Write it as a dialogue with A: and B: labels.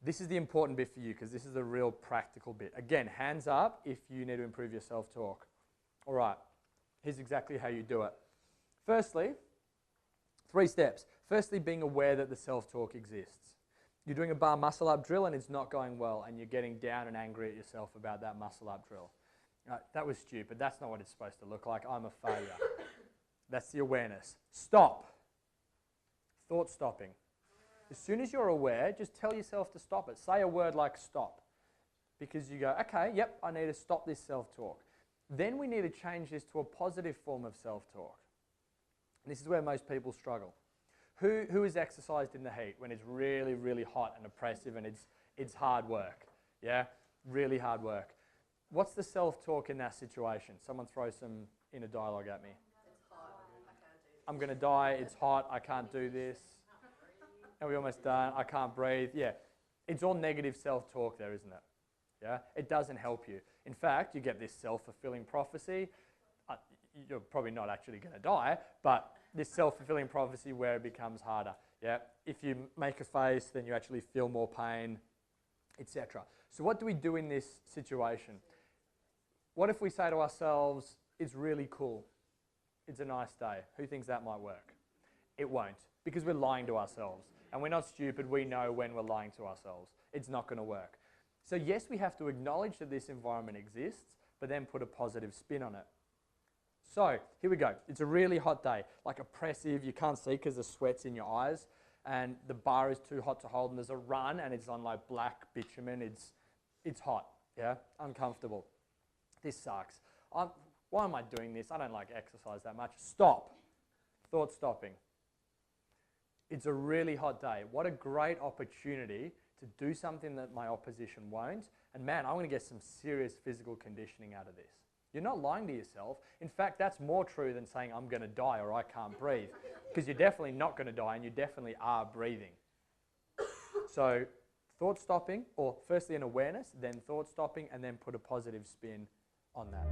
A: This is the important bit for you because this is the real practical bit. Again, hands up if you need to improve your self-talk. All right, here's exactly how you do it. Firstly, 3 steps. Firstly, being aware that the self-talk exists. You're doing a bar muscle-up drill and it's not going well and you're getting down and angry at yourself about that muscle-up drill. That was stupid. That's not what it's supposed to look like. I'm a failure. That's the awareness. Stop. Thought stopping. As soon as you're aware, just tell yourself to stop it. Say a word like stop. Because you go, okay, yep, I need to stop this self-talk. Then we need to change this to a positive form of self-talk. And this is where most people struggle. Who has exercised in the heat when it's really, really hot and oppressive and it's hard work? Yeah? Really hard work. What's the self-talk in that situation? Someone throw some inner dialogue at me.
B: It's hot. I can't do this.
A: I'm going to die. It's hot. I can't do this. And we're almost done. I can't breathe. Yeah. It's all negative self-talk there, isn't it? Yeah? It doesn't help you. In fact, you get this self-fulfilling prophecy. You're probably not actually going to die, but this self-fulfilling prophecy where it becomes harder. Yeah? If you make a face, then you actually feel more pain, etc. So what do we do in this situation? What if we say to ourselves, it's really cool. It's a nice day. Who thinks that might work? It won't, because we're lying to ourselves. And we're not stupid. We know when we're lying to ourselves. It's not going to work. So yes, we have to acknowledge that this environment exists, but then put a positive spin on it. So here we go. It's a really hot day, like oppressive. You can't see because the sweat's in your eyes, and the bar is too hot to hold, and there's a run, and it's on like black bitumen. It's hot, yeah, uncomfortable. This sucks. Why am I doing this? I don't like exercise that much. Stop. Thought stopping. It's a really hot day. What a great opportunity to do something that my opposition won't. And man, I'm going to get some serious physical conditioning out of this. You're not lying to yourself. In fact, that's more true than saying I'm going to die or I can't breathe. Because you're definitely not going to die and you definitely are breathing. So thought stopping, or firstly an awareness, then thought stopping, and then put a positive spin on that.